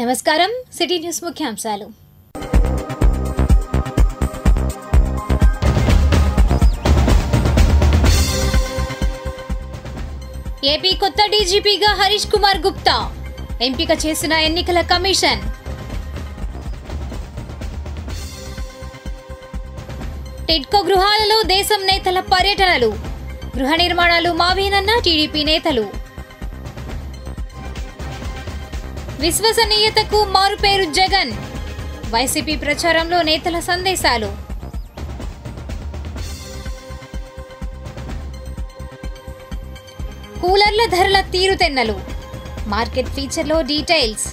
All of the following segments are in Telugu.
నమస్కారం సిటీ న్యూస్ ముఖ్యాంశాలు ఏపీ కొత్త డీజీపీగా హరీష్ కుమార్ గుప్తా ఎంపిక చేసిన ఎన్నికల కమిషన్ టిడ్కో గృహాలలో దేశం నేతల పర్యటనలు గృహ నిర్మాణాలు మావేనన్న టీడీపీ నేతలు విశ్వసనీయతకు మారుపేరు జగన్ వైసీపీ ప్రచారంలో నేతల సందేశాలు కూలర్ల ధరల తీరుతెన్నలు మార్కెట్ ఫీచర్లో డీటెయిల్స్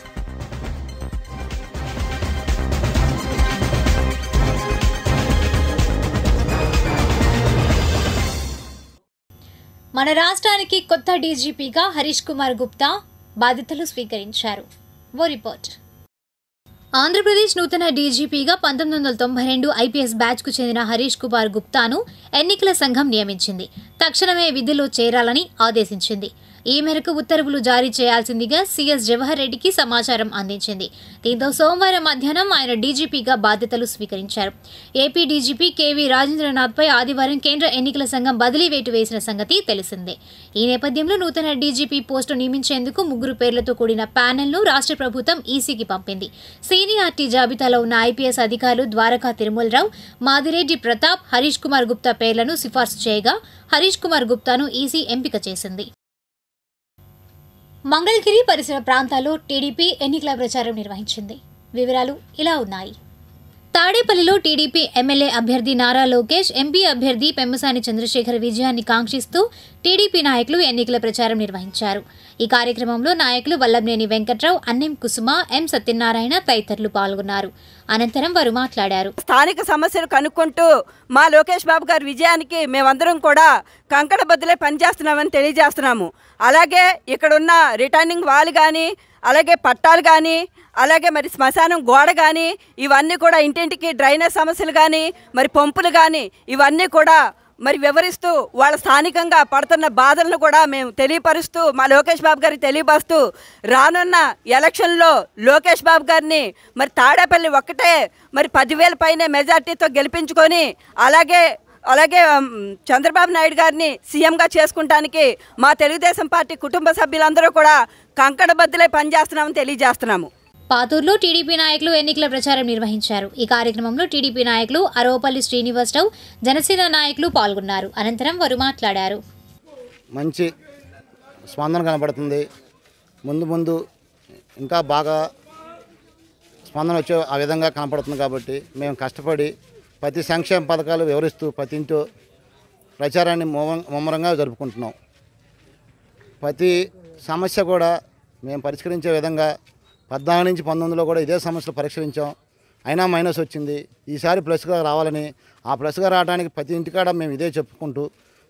మన రాష్ట్రానికి కొత్త డీజీపీగా హరీష్ కుమార్ గుప్తా బాధ్యతలు స్వీకరించారు. ఓ రిపోర్ట్. ఆంధ్రప్రదేశ్ నూతన డీజీపీగా 1992 ఐపీఎస్ బ్యాచ్కు చెందిన హరీష్ కుమార్ గుప్తాను ఎన్నికల సంఘం నియమించింది. తక్షణమే విధుల్లో చేరాలని ఆదేశించింది. ఈ మేరకు ఉత్తర్వులు జారీ చేయాల్సిందిగా సీఎస్ జవహర్ రెడ్డికి సమాచారం అందించింది. దీంతో సోమవారం మధ్యాహ్నం ఆయన డీజీపీగా బాధ్యతలు స్వీకరించారు. ఏపీ డీజీపీ కేవీ రాజేంద్రనాథ్పై ఆదివారం కేంద్ర ఎన్నికల సంఘం బదిలీ వేటు వేసిన సంగతి తెలిసిందే. ఈ నేపథ్యంలో నూతన డీజీపీ పోస్టు నియమించేందుకు 3 పేర్లతో కూడిన ప్యానెల్ను రాష్ట్ర ప్రభుత్వం ఈసీకి పంపింది. సీనియారిటీ జాబితాలో ఉన్న ఐపీఎస్ అధికారులు ద్వారకా తిరుమలరావు, మాదిరెడ్డి ప్రతాప్, హరీష్ కుమార్ గుప్తా పేర్లను సిఫార్సు చేయగా హరీష్ కుమార్ గుప్తాను ఈసీ ఎంపిక చేసింది. మంగళగిరి పరిసర ప్రాంతాల్లో టీడీపీ ఎన్నికల ప్రచారం నిర్వహించింది. వివరాలు ఇలా ఉన్నాయి. తాడేపల్లిలో టీడీపీ ఎమ్మెల్యే అభ్యర్థి నారా లోకేష్, ఎంపీ అభ్యర్థి పెమ్మసాని చంద్రశేఖర్ విజయాన్ని కాంక్షిస్తూ టీడీపీ నాయకులు ఎన్నికల ప్రచారం నిర్వహించారు. ఈ కార్యక్రమంలో నాయకులు వల్లభనేని వెంకట్రావు, అన్నెం కుసుమ, ఎం సత్యనారాయణ తదితరులు పాల్గొన్నారు. అనంతరం వారు మాట్లాడారు. స్థానిక సమస్యలు కనుక్కుంటూ మా లోకేష్ బాబు గారి విజయానికి మేమందరం కూడా కంకణ బద్దులే పనిచేస్తున్నామని తెలియజేస్తున్నాము. అలాగే ఇక్కడున్న రిటర్నింగ్ వాల్ కానీ, అలాగే పట్టాలు కానీ, అలాగే మరి శ్మశానం గోడ కానీ, ఇవన్నీ కూడా ఇంటింటికి డ్రైనేజ్ సమస్యలు కానీ, మరి పంపులు కానీ, ఇవన్నీ కూడా మరి వివరిస్తూ వాళ్ళ స్థానికంగా పడుతున్న బాధలను కూడా మేము తెలియపరుస్తూ మా లోకేష్ బాబు గారికి తెలియపరుస్తూ రానున్న ఎలక్షన్లో లోకేష్ బాబు గారిని మరి తాడేపల్లి ఒక్కటే మరి 10,000 పైనే మెజార్టీతో గెలిపించుకొని అలాగే చంద్రబాబు నాయుడు గారిని సీఎంగా చేసుకుంటానికి మా తెలుగుదేశం పార్టీ కుటుంబ సభ్యులందరూ కూడా కంకణబద్దులై పనిచేస్తున్నామని తెలియజేస్తున్నాము. పాతూరులో టీడీపీ నాయకులు ఎన్నికల ప్రచారం నిర్వహించారు. ఈ కార్యక్రమంలో టీడీపీ నాయకులు అరవపల్లి శ్రీనివాసరావు, జనసేన నాయకులు పాల్గొన్నారు. అనంతరం వారు మాట్లాడారు. మంచి స్పందన కనబడుతుంది. ముందు ఇంకా బాగా స్పందన వచ్చే ఆ విధంగా కనపడుతుంది. కాబట్టి మేము కష్టపడి ప్రతి సంక్షేమ పథకాలు వివరిస్తూ ప్రతి ఇంటూ ప్రచారాన్ని ముమ్మరంగా జరుపుకుంటున్నాం. ప్రతి సమస్య కూడా మేము పరిష్కరించే విధంగా 14 నుంచి 19లో కూడా ఇదే సమస్యలు పరిష్కరించాం. అయినా మైనస్ వచ్చింది. ఈసారి ప్లస్గా రావాలని, ఆ ప్లస్గా రావడానికి ప్రతి ఇంటికాడ మేము ఇదే చెప్పుకుంటూ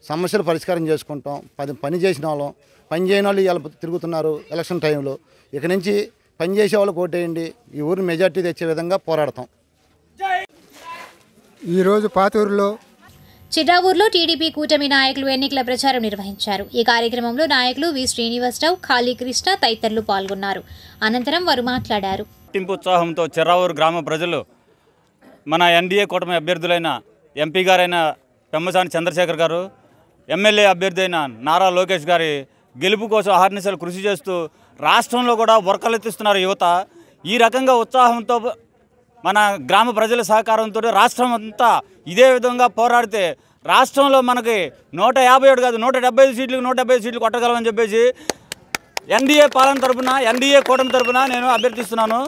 సమస్యలు పరిష్కారం చేసుకుంటాం. పని చేసిన వాళ్ళం, పని చేయని వాళ్ళు ఇలా తిరుగుతున్నారు ఎలక్షన్ టైంలో. ఇక నుంచి పని చేసే వాళ్ళు ఓటేయండి, ఈ ఊరిని మెజార్టీ తెచ్చే విధంగా పోరాడతాం. ఈరోజు పాతూరులో చిట్రావూరులో టీడీపీ కూటమి నాయకులు ఎన్నికల ప్రచారం నిర్వహించారు. ఈ కార్యక్రమంలో నాయకులు వి శ్రీనివాసరావు, ఖాళీ కృష్ణ తదితరులు పాల్గొన్నారు. అనంతరం వారు మాట్లాడారు. ఉత్సాహంతో చిట్రావూరు గ్రామ ప్రజలు మన ఎన్డీఏ కూటమి అభ్యర్థులైన ఎంపీ గారైన పెమ్మసాని చంద్రశేఖర్ గారు, ఎమ్మెల్యే అభ్యర్థి అయిన నారా లోకేష్ గారి గెలుపు కోసం అహర్నిశలు కృషి చేస్తూ రాష్ట్రంలో కూడా ఉరకలెత్తిస్తున్నారు యువత. ఈ రకంగా ఉత్సాహంతో మన గ్రామ ప్రజల సహకారంతో రాష్ట్రం అంతా ఇదే విధంగా పోరాడితే రాష్ట్రంలో మనకి 157 కాదు 175 సీట్లకు 170 సీట్లు కొట్టగలమని చెప్పేసి ఎన్డీఏ పాలన తరపున, ఎన్డీఏ కూటమి తరపున నేను అభ్యర్థిస్తున్నాను.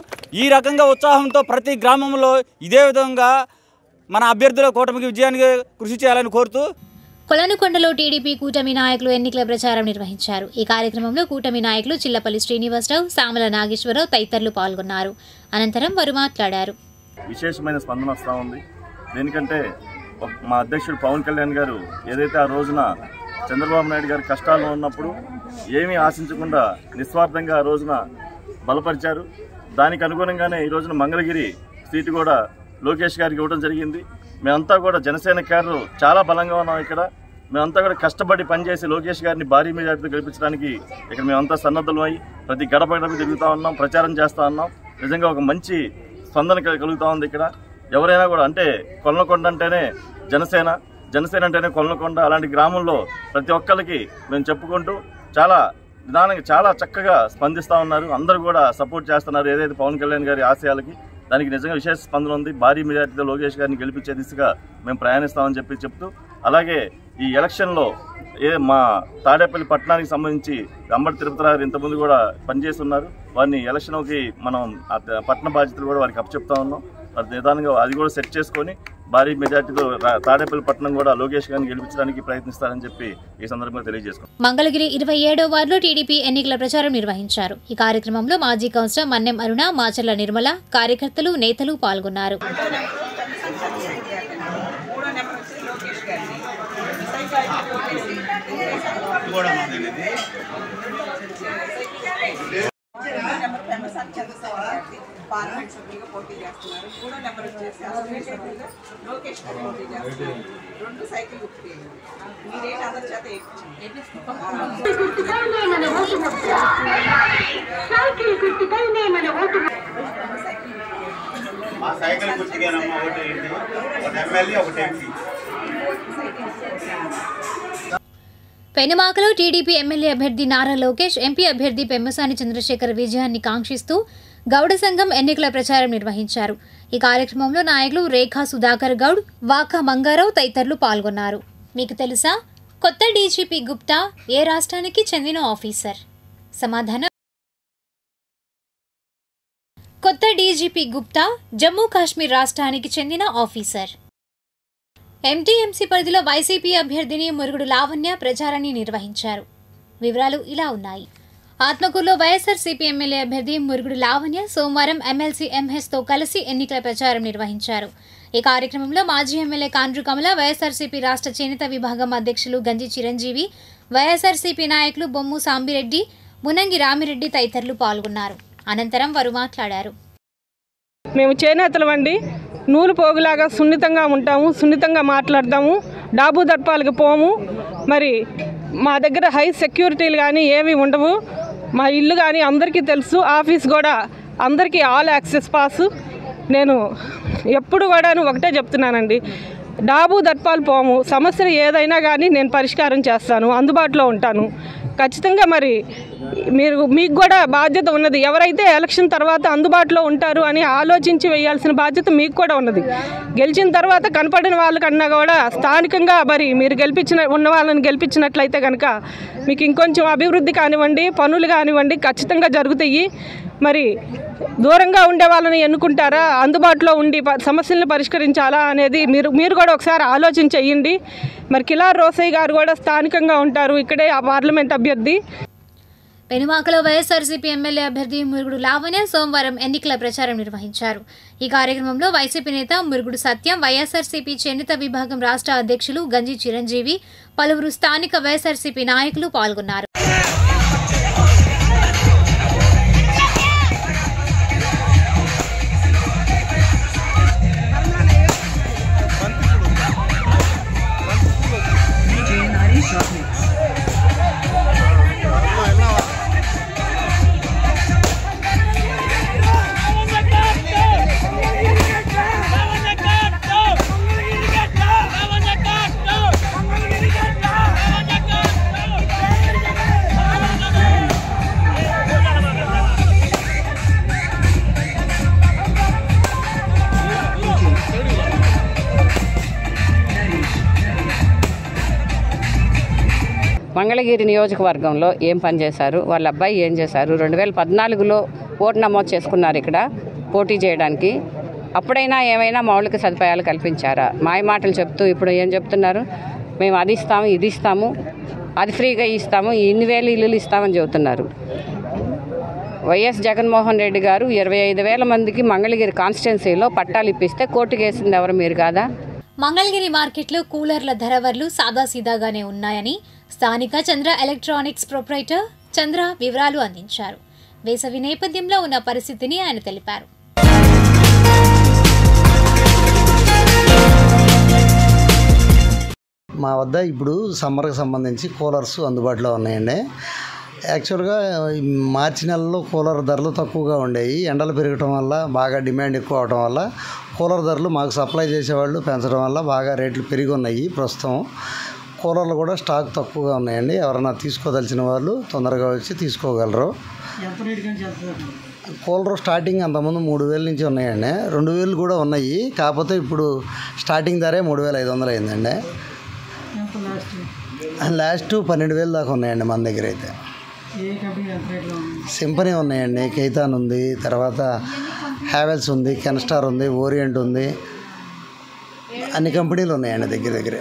ఈ రకంగా ఉత్సాహంతో ప్రతి గ్రామంలో ఇదే విధంగా మన అభ్యర్థుల కూటమికి విజయానికి కృషి చేయాలని కోరుతూ కొలనుకొండలో టీడీపీ కూటమి నాయకులు ఎన్నికల ప్రచారం నిర్వహించారు. ఈ కార్యక్రమంలో కూటమి నాయకులు చిల్లపల్లి శ్రీనివాసరావు, సామల నాగేశ్వరరావు తదితరులు పాల్గొన్నారు. అనంతరం వారు మాట్లాడారు. విశేషమైన స్పందన వస్తూ ఉంది. దేనికంటే మా అధ్యక్షుడు పవన్ కళ్యాణ్ గారు ఏదైతే ఆ రోజున చంద్రబాబు నాయుడు గారి కష్టాల్లో ఉన్నప్పుడు ఏమీ ఆశించకుండా నిస్వార్థంగా ఆ రోజున బలపరిచారు. దానికి అనుగుణంగానే ఈ రోజున మంగళగిరి సీటు కూడా లోకేష్ గారికి ఇవ్వడం జరిగింది. మేమంతా కూడా జనసేన క్యాడర్ చాలా బలంగా ఉన్నాం. ఇక్కడ మేమంతా కూడా కష్టపడి పనిచేసి లోకేష్ గారిని భారీ మెజార్టీతో గెలిపించడానికి ఇక్కడ మేమంతా సన్నద్ధమై ప్రతి గడప తిరుగుతూ ఉన్నాం, ప్రచారం చేస్తూ ఉన్నాం. నిజంగా ఒక మంచి స్పందన కలుగుతూ ఉంది ఇక్కడ. ఎవరైనా కూడా అంటే కొల్లకొండ అంటేనే జనసేన అంటేనే కొల్లకొండ, అలాంటి గ్రామంలో ప్రతి ఒక్కరికి మేము చెప్పుకుంటూ చాలా నిదానంగా చాలా చక్కగా స్పందిస్తూ ఉన్నారు. అందరూ కూడా సపోర్ట్ చేస్తున్నారు ఏదైతే పవన్ కళ్యాణ్ గారి ఆశయాలకి. దానికి నిజంగా విశేష స్పందన ఉంది. భారీ మెజార్టీతో లోకేష్ గారిని గెలిపించే దిశగా మేము ప్రయాణిస్తామని చెప్తూ, అలాగే ఈ ఎలక్షన్లో మా తాడేపల్లి పట్టణానికి సంబంధించి అంబటి తిరుపతి గారు ఇంతకుముందు కూడా పనిచేస్తున్నారు. వారిని ఎలక్షన్కి మనం పట్టణ బాధ్యతలు కూడా వారికి అప్పచెప్తా ఉన్నాం. నిదానంగా అది కూడా సెట్ చేసుకొని భారీ మెజార్టీతో తాడేపల్లి పట్టణం కూడా లోకేష్ గారిని గెలిపించడానికి ప్రయత్నిస్తారని చెప్పి ఈ సందర్భంగా తెలియజేసుకున్నాం. మంగళగిరి 27వ వార్డులో టీడీపీ ఎన్నికల ప్రచారం నిర్వహించారు. ఈ కార్యక్రమంలో మాజీ కౌన్సిలర్ మన్నెం అరుణ, మాచర్ల నిర్మల, కార్యకర్తలు, నేతలు పాల్గొన్నారు. పార్లమెంట్ సభ్యులుగా పోటీ చేస్తున్నారు. 3వ నెంబర్ వచ్చేసి అసెంబ్లీ సభ్యులుగా లోకేష్ గారు పోటీ చేస్తున్నారు. 2 సైకిల్ గుర్తు మీరేంటి అందరి చేత పెనుమాకలో టీడీపీ ఎమ్మెల్యే అభ్యర్థి నారా లోకేష్, ఎంపీ అభ్యర్థి పెమ్మసాని చంద్రశేఖర్ విజయాన్ని కాంక్షిస్తూ గౌడ సంఘం ఎన్నికల ప్రచారం నిర్వహించారు. ఈ కార్యక్రమంలో నాయకులు రేఖా సుధాకర్ గౌడ్, వాకా మంగారావు తదితరులు పాల్గొన్నారు. మీకు తెలుసా, కొత్త డీజీపీ గుప్తా ఏ రాష్ట్రానికి చెందిన ఆఫీసర్? సమాధానం, కొత్త డీజీపీ గుప్తా జమ్మూ కాశ్మీర్ రాష్ట్రానికి చెందిన ఆఫీసర్. ఎంటీఎంసీ పరిధిలో వైసీపీ అభ్యర్థిని మురుగుడు లావణ్య ప్రచారాన్ని నిర్వహించారు. వివరాలు ఇలా ఉన్నాయి. ఆత్మకూరులో వైఎస్ఆర్సీపీ ఎమ్మెల్యే అభ్యర్థి మురుగుడు లావణ్య సోమవారం ఎమ్మెల్సీ ఎంహెచ్తో కలిసి ఎన్నికల ప్రచారం నిర్వహించారు. ఈ కార్యక్రమంలో మాజీ ఎమ్మెల్యే కాండ్రు కమల, వైఎస్ఆర్సీపీ రాష్ట్ర చేనేత విభాగం అధ్యక్షులు గంజి చిరంజీవి, వైఎస్ఆర్సీపీ నాయకులు బొమ్ము సాంబిరెడ్డి, మునంగి రామిరెడ్డి తదితరులు పాల్గొన్నారు. అనంతరం వారు మాట్లాడారు. మేము చేనేతలమండి, నూలు పోగులాగా సున్నితంగా ఉంటాము, సున్నితంగా మాట్లాడతాము, డాబు దర్పాలకు పోము. మరి మా దగ్గర హై సెక్యూరిటీలు కానీ ఏమీ ఉండవు. మా ఇల్లు కానీ అందరికీ తెలుసు, ఆఫీస్ కూడా అందరికీ ఆల్ యాక్సెస్ పాసు. నేను ఎప్పుడు కూడా ఒకటే చెప్తున్నానండి, డాబు దర్పాలు పోము. సమస్యలు ఏదైనా కానీ నేను పరిష్కారం చేస్తాను, అందుబాటులో ఉంటాను ఖచ్చితంగా. మరి మీకు కూడా బాధ్యత ఉన్నది. ఎవరైతే ఎలక్షన్ తర్వాత అందుబాటులో ఉంటారు అని ఆలోచించి వేయాల్సిన బాధ్యత మీకు కూడా ఉన్నది. గెలిచిన తర్వాత కనపడిన వాళ్ళకన్నా కూడా స్థానికంగా మరి మీరు ఉన్న వాళ్ళని గెలిపించినట్లయితే కనుక మీకు ఇంకొంచెం అభివృద్ధి కానివ్వండి, పనులు కానివ్వండి ఖచ్చితంగా జరుగుతాయి. మరి దూరంగా ఉండే వాళ్ళని ఎన్నుకుంటారా, అందుబాటులో ఉండి సమస్యలను పరిష్కరించాలా అనేది మీరు కూడా ఒకసారి ఆలోచించేయండి. మరి కిలార్ రోసయ్య గారు కూడా స్థానికంగా ఉంటారు, ఇక్కడే ఆ పార్లమెంట్ అభ్యర్థి. పెనుమాకలో వైఎస్ఆర్సీపీ ఎమ్మెల్యే అభ్యర్థి మురుగుడు లావణ్య సోమవారం ఎన్నికల ప్రచారం నిర్వహించారు. ఈ కార్యక్రమంలో వైసీపీ నేత మురుగుడు సత్యం, వైఎస్ఆర్సీపీ చేనేత విభాగం రాష్ట్ర అధ్యక్షులు గంజి చిరంజీవి, పలువురు స్థానిక వైఎస్ఆర్సీపీ నాయకులు పాల్గొన్నారు. మంగళగిరి నియోజకవర్గంలో ఏం పని చేశారు, వాళ్ళ అబ్బాయి ఏం చేశారు, 2014లో ఓటు నమోదు చేసుకున్నారు ఇక్కడ పోటీ చేయడానికి. అప్పుడైనా ఏమైనా మౌలిక సదుపాయాలు కల్పించారా? మాయ మాటలు చెప్తూ ఇప్పుడు ఏం చెప్తున్నారు, మేము అది ఇస్తాము, ఇది ఇస్తాము, అది ఫ్రీగా ఇస్తాము, ఇన్ని వేలు ఇల్లులు ఇస్తామని చెబుతున్నారు. వైఎస్ జగన్మోహన్ రెడ్డి గారు 25,000 మందికి మంగళగిరి కాన్స్టిట్యున్సీలో పట్టాలు ఇప్పిస్తే కోర్టుకు వేసింది ఎవరు, మీరు కాదా? మంగళగిరి మార్కెట్లో కూలర్ల ధరవర్లు సాదాసీదాగానే ఉన్నాయని స్థానిక చంద్ర ఎలక్ట్రానిక్స్ ప్రొప్రైటర్ చంద్ర వివరాలు అందించారు. వేసవి నేపథ్యంలో ఉన్న పరిస్థితిని ఆయన తెలిపారు. మా వద్ద ఇప్పుడు సమ్మర్కి సంబంధించి కూలర్స్ అందుబాటులో ఉన్నాయండి. యాక్చువల్గా మార్చి నెలలో కూలర్ ధరలు తక్కువగా ఉండేవి. ఎండలు పెరగటం వల్ల బాగా డిమాండ్ ఎక్కువ అవడం వల్ల కూలర్ ధరలు మాకు సప్లై చేసేవాళ్ళు పెంచడం వల్ల బాగా రేట్లు పెరిగి ఉన్నాయి. ప్రస్తుతం కూలర్లు కూడా స్టాక్ తక్కువగా ఉన్నాయండి. ఎవరైనా తీసుకోదలిచిన వాళ్ళు తొందరగా వచ్చి తీసుకోగలరు. కూలర్ స్టార్టింగ్ అంతకుముందు 3,000 నుంచి ఉన్నాయండి. 2,000 కూడా ఉన్నాయి. కాకపోతే ఇప్పుడు స్టార్టింగ్ ధరే 3,500 అయిందండి. లాస్ట్ 12,000 దాకా ఉన్నాయండి మన దగ్గర అయితే. సింఫనీ ఉన్నాయండి, కైతాన్ ఉంది, తర్వాత హ్యావెల్స్ ఉంది, కెన్స్టార్ ఉంది, ఓరియంట్ ఉంది, అన్ని కంపెనీలు ఉన్నాయండి దగ్గర దగ్గర.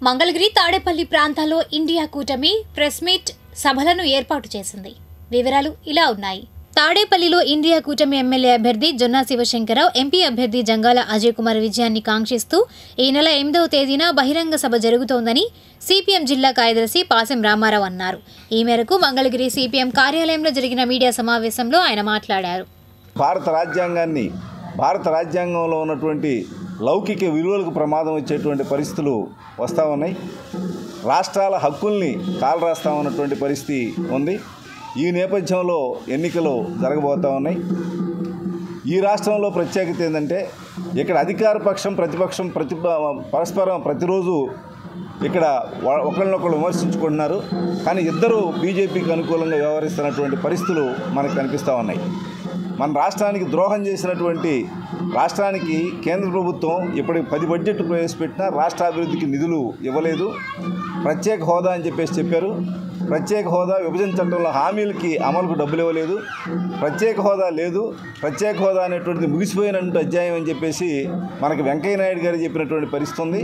మంగళగిరి తాడేపల్లి ప్రాంతాల్లో ఇండియా కూటమి ప్రెస్ మీట్ సభలను ఏర్పాటు చేసింది. వివరాలు ఇలా ఉన్నాయి. తాడేపల్లిలో ఇండియా కూటమి ఎమ్మెల్యే అభ్యర్థి జొన్నా శివశంకరరావు, ఎంపీ అభ్యర్థి జంగాల అజయ్ కుమార్ విజయాన్ని కాంక్షిస్తూ ఈ నెల 8వ తేదీన బహిరంగ సభ జరుగుతోందని సిపిఎం జిల్లా కార్యదర్శి పాసెం రామారావు అన్నారు. ఈ మేరకు మంగళగిరి సిపిఎం కార్యాలయంలో జరిగిన మీడియా సమావేశంలో ఆయన మాట్లాడారు. భారత రాజ్యాంగంలో ఉన్నటువంటి లౌకిక విలువలకు ప్రమాదం వచ్చేటువంటి పరిస్థితులు వస్తూ ఉన్నాయి. రాష్ట్రాల హక్కుల్ని కాలరాస్తా ఉన్నటువంటి పరిస్థితి ఉంది. ఈ నేపథ్యంలో ఎన్నికలు జరగబోతూ ఉన్నాయి. ఈ రాష్ట్రంలో ప్రత్యేకత ఏంటంటే ఇక్కడ అధికార పక్షం ప్రతిపక్షం పరస్పరం ప్రతిరోజు ఇక్కడ ఒకరినొకరు విమర్శించుకుంటున్నారు. కానీ ఇద్దరు బీజేపీకి అనుకూలంగా వ్యవహరిస్తున్నటువంటి పరిస్థితులు మనకు కనిపిస్తూ ఉన్నాయి. మన రాష్ట్రానికి ద్రోహం చేసినటువంటి రాష్ట్రానికి కేంద్ర ప్రభుత్వం ఇప్పటికి 10 బడ్జెట్ ప్రవేశపెట్టినా రాష్ట్ర అభివృద్ధికి నిధులు ఇవ్వలేదు. ప్రత్యేక హోదా అని చెప్పారు. ప్రత్యేక హోదా విభజన చట్టంలో హామీలకి అమలుకు డబ్బులు ఇవ్వలేదు. ప్రత్యేక హోదా లేదు. ప్రత్యేక హోదా అనేటువంటిది ముగిసిపోయినటువంటి అధ్యాయం అని చెప్పేసి మనకి వెంకయ్య నాయుడు గారు చెప్పినటువంటి పరిస్థితి ఉంది.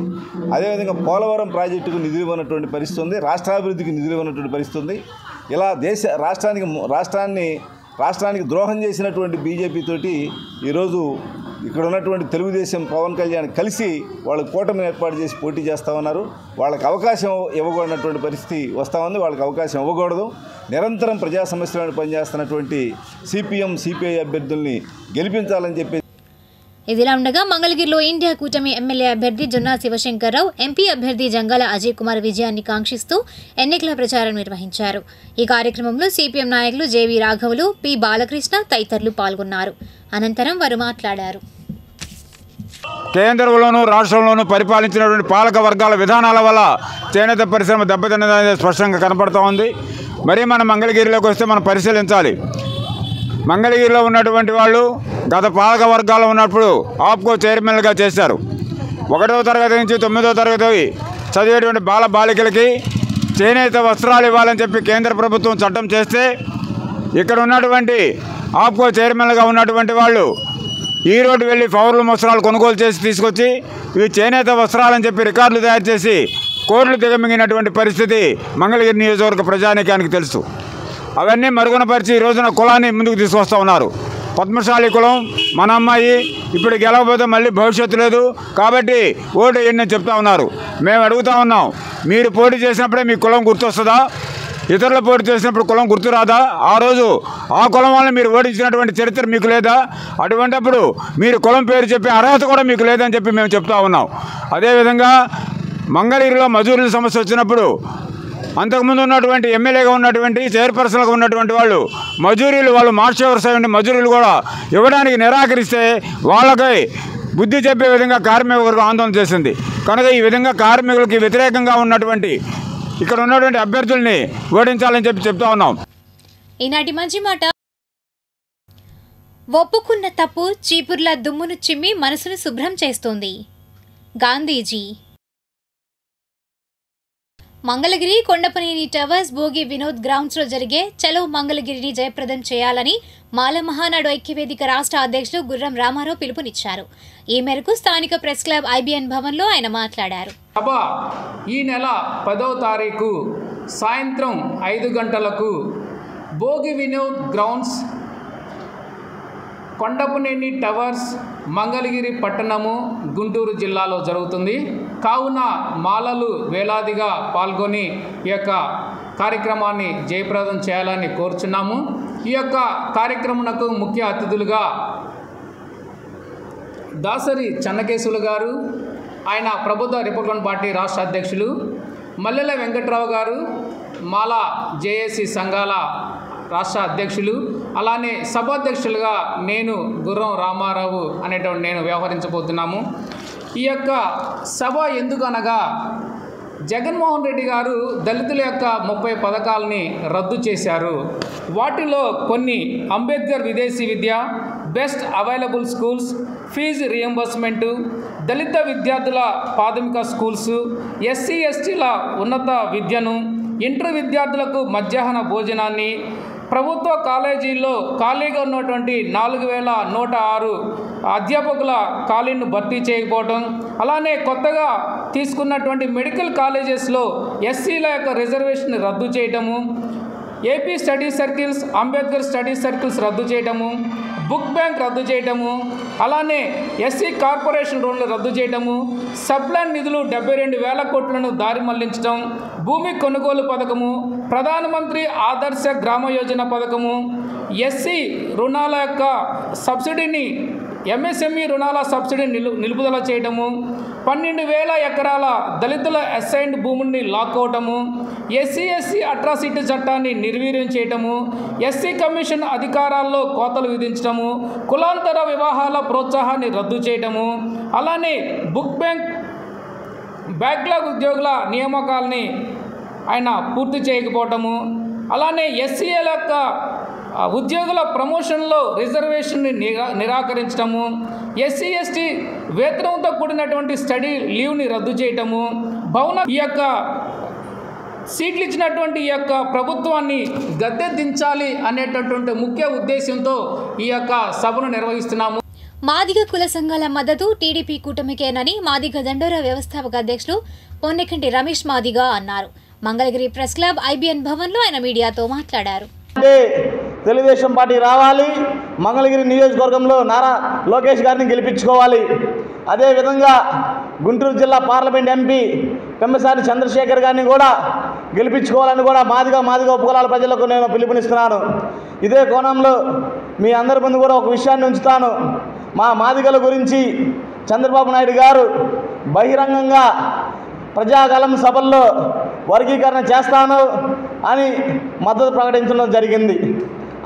అదేవిధంగా పోలవరం ప్రాజెక్టుకు నిధులు ఇవ్వనటువంటి పరిస్థితి ఉంది. రాష్ట్రాభివృద్ధికి నిధులు ఇవ్వనటువంటి పరిస్థితి ఉంది. ఇలా రాష్ట్రానికి ద్రోహం చేసినటువంటి బీజేపీ తోటి ఈరోజు ఇక్కడ ఉన్నటువంటి తెలుగుదేశం పవన్ కళ్యాణ్ కలిసి వాళ్ళకి కూటమిని ఏర్పాటు చేసి పోటీ చేస్తూ ఉన్నారు. వాళ్ళకి అవకాశం ఇవ్వకూడనటువంటి పరిస్థితి వస్తూ ఉంది. వాళ్ళకి అవకాశం ఇవ్వకూడదు. నిరంతరం ప్రజా సమస్యలను పనిచేస్తున్నటువంటి సిపిఎం సిపిఐ అభ్యర్థుల్ని గెలిపించాలని చెప్పి. ఇదిలా ఉండగా మంగళగిరిలో ఇండియా కూటమి ఎమ్మెల్యే అభ్యర్థి జొన్నా శివశంకరరావు, ఎంపీ అభ్యర్థి జంగాల అజయ్ కుమార్ విజయాన్ని కాంక్షిస్తూ ఎన్నికల ప్రచారం నిర్వహించారు. ఈ కార్యక్రమంలో సిపిఎం నాయకులు జేవీ రాఘవులు, పి బాలకృష్ణ తదితరులు పాల్గొన్నారు. అనంతరం వారు మాట్లాడారు. కేంద్రంలోనూ రాష్ట్రంలోనూ పరిపాలించినటువంటి పాలక వర్గాల విధానాల వల్ల చేనేత పరిశ్రమ దెబ్బతిన్నదనేది స్పష్టంగా కనపడుతూ ఉంది. మరి మన మంగళగిరిలోకి వస్తే మనం పరిశీలించాలి. మంగళగిరిలో ఉన్నటువంటి వాళ్ళు గత పాలక వర్గాల్లో ఉన్నప్పుడు ఆప్కో చైర్మన్గా చేశారు. 1వ తరగతి నుంచి 9వ తరగతి చదివేటువంటి బాలికలకి చేనేత వస్త్రాలు ఇవ్వాలని చెప్పి కేంద్ర ప్రభుత్వం చట్టం చేస్తే ఇక్కడ ఉన్నటువంటి ఆప్కో చైర్మన్గా ఉన్నటువంటి వాళ్ళు ఈ రోడ్డు వెళ్ళి పౌరుల వస్త్రాలు కొనుగోలు చేసి తీసుకొచ్చి ఇవి చేనేత వస్త్రాలని చెప్పి రికార్డులు తయారు చేసి కోర్టులు దిగమింగినటువంటి పరిస్థితి మంగళగిరి నియోజకవర్గ ప్రజానీకానికి తెలుసు. అవన్నీ మరుగునపరిచి ఈ రోజున కులాన్ని ముందుకు తీసుకొస్తూ ఉన్నారు. పద్మశాలి కులం మన అమ్మాయి ఇప్పుడు గెలవకపోతే మళ్ళీ భవిష్యత్తు లేదు కాబట్టి ఓటు వేయండి అని చెప్తా ఉన్నారు. మేము అడుగుతూ ఉన్నాం, మీరు పోటీ చేసినప్పుడే మీ కులం గుర్తొస్తుందా? ఇతరుల పోటీ చేసినప్పుడు కులం గుర్తు రాదా? ఆ రోజు ఆ కులం వాళ్ళని మీరు ఓడించినటువంటి చరిత్ర మీకు లేదా? అటువంటిప్పుడు మీరు కులం పేరు చెప్పే అర్హత కూడా మీకు లేదని చెప్పి మేము చెప్తా ఉన్నాం. అదేవిధంగా మంగళగిరిలో మజూరుల సమస్య వచ్చినప్పుడు అంతకుముందు ఉన్నటువంటి ఎమ్మెల్యేగా ఉన్నటువంటి చైర్పర్సన్గా ఉన్నటువంటి వాళ్ళు మార్చేవర్స్ అయ్యండి మజూరీలు కూడా ఇవ్వడానికి నిరాకరిస్తే వాళ్ళకి బుద్ధి చెప్పే విధంగా కార్మిక వర్గం ఆందోళన చేసింది. కనుక ఈ విధంగా కార్మికులకి వ్యతిరేకంగా ఉన్నటువంటి ఇక్కడ ఉన్నటువంటి అభ్యర్థుల్ని ఓడించాలని చెప్పి చెప్తా ఉన్నాం. ఈనాటి మంచి మాట. ఒప్పుకున్న తప్పు చీపుర్ల దుమ్మును చిమ్మి మనసును శుభ్రం చేస్తోంది. గాంధీజీ. మంగళగిరి కొండపనేని టవర్స్ భోగి వినోద్ గ్రౌండ్స్లో జరిగే చలో మంగళగిరిని జయప్రదం చేయాలని మాల మహానాడు ఐక్యవేదిక రాష్ట్ర అధ్యక్షులు గుర్రం రామారావు పిలుపునిచ్చారు. ఈ మేరకు స్థానిక ప్రెస్ క్లబ్ ఐబిఎన్ భవన్లో ఆయన మాట్లాడారు. సభ ఈ నెల 10వ తారీఖు సాయంత్రం 5 గంటలకు భోగి వినోద్ గ్రౌండ్స్ కొండపనేని టవర్స్ మంగళగిరి పట్టణము గుంటూరు జిల్లాలో జరుగుతుంది. కావున మాలలు వేలాదిగా పాల్గొని ఈ యొక్క కార్యక్రమాన్ని జయప్రదం చేయాలని కోరుచున్నాము. ఈ యొక్క కార్యక్రమంకు ముఖ్య అతిథులుగా దాసరి చెన్నకేశవులు గారు, ఆయన ప్రభుత్వ రిపబ్లికన్ పార్టీ రాష్ట్ర అధ్యక్షులు, మల్లెల వెంకట్రావు గారు మాలా జేఏసీ సంఘాల రాష్ట్ర అధ్యక్షులు, అలానే సభాధ్యక్షులుగా నేను గుర్రం రామారావు అనేటువంటి నేను వ్యవహరించబోతున్నాము. ఈ యొక్క సభ ఎందుకు అనగా జగన్మోహన్ రెడ్డి గారు దళితుల యొక్క 30 పథకాలని రద్దు చేశారు. వాటిలో కొన్ని అంబేద్కర్ విదేశీ విద్య, best available schools, fee reimbursement, దళిత విద్యార్థుల ప్రాథమిక స్కూల్స్, ఎస్సీ ఎస్టీల ఉన్నత విద్యను, ఇంటర్ విద్యార్థులకు మధ్యాహ్న భోజనాన్ని, ప్రభుత్వ కాలేజీల్లో ఖాళీగా ఉన్నటువంటి 4106 అధ్యాపకుల ఖాళీలను భర్తీ చేయకపోవడం, అలానే కొత్తగా తీసుకున్నటువంటి మెడికల్ కాలేజెస్లో ఎస్సీల యొక్క రిజర్వేషన్ రద్దు చేయటము, AP study circles, Ambedkar study circles రద్దు చేయటము, బుక్ బ్యాంక్ రద్దు చేయటము, అలానే ఎస్సీ కార్పొరేషన్ లోన్లు రద్దు చేయటము, సబ్ప్లాన్ నిధులు 72,000 కోట్లను దారి మళ్లించడం, భూమి కొనుగోలు పథకము, ప్రధానమంత్రి ఆదర్శ గ్రామ యోజన పథకము, ఎస్సీ రుణాల యొక్క సబ్సిడీని ఎంఎస్ఎంఈ రుణాల సబ్సిడీని నిలుపుదల చేయటము, 12,000 ఎకరాల దళితుల అసైన్డ్ భూముల్ని లాక్కోవటము, ఎస్సీ ఎస్సీ అట్రాసిటీ చట్టాన్ని నిర్వీర్యం చేయటము, ఎస్సీ కమిషన్ అధికారాల్లో కోతలు విధించటము, కులాంతర వివాహాల ప్రోత్సాహాన్ని రద్దు చేయటము, అలానే బుక్ బ్యాంక్ బ్యాక్లాగ్ ఉద్యోగుల నియామకాలని ఆయన పూర్తి చేయకపోవటము, అలానే ఎస్సీల యొక్క ఉద్యోగుల ప్రమోషన్లో రిజర్వేషన్ని నిరాకరించడము, ఎస్సీ ఎస్టీ వేతనంతో కూడినటువంటి స్టడీ లీవ్ని రద్దు చేయటము, ఈ యొక్క సీట్లు ఇచ్చినటువంటి ఈ యొక్క ప్రభుత్వాన్ని గద్దె దించాలి అనేటటువంటి ముఖ్య ఉద్దేశంతో ఈ యొక్క సభను నిర్వహిస్తున్నాము. మాదిగ కుల సంఘాల మద్దతు టీడీపీ కూటమికేనని మాదిగ దండోరా వ్యవస్థాపక అధ్యక్షులు పొన్నెకంటి రమేష్ మాదిగ అన్నారు. మంగళగిరి ప్రెస్ క్లబ్ ఐబీఎన్ భవన్లో ఆయన మీడియాతో మాట్లాడారు. తెలుగుదేశం పార్టీ రావాలి, మంగళగిరి నియోజకవర్గంలో నారా లోకేష్ గారిని గెలిపించుకోవాలి. అదేవిధంగా గుంటూరు జిల్లా పార్లమెంట్ ఎంపీ పెమ్మసాని చంద్రశేఖర్ గారిని కూడా గెలిపించుకోవాలని కూడా మాదిగ ఉపకులాల ప్రజలకు నేను పిలుపునిస్తున్నాను. ఇదే కోణంలో మీ అందరి ముందు కూడా ఒక విషయాన్ని ఉంచుతాను. మా మాదిగల గురించి చంద్రబాబు నాయుడు గారు బహిరంగంగా ప్రజాగలం సభల్లో వర్గీకరణ చేస్తాను అని మద్దతు ప్రకటించడం జరిగింది.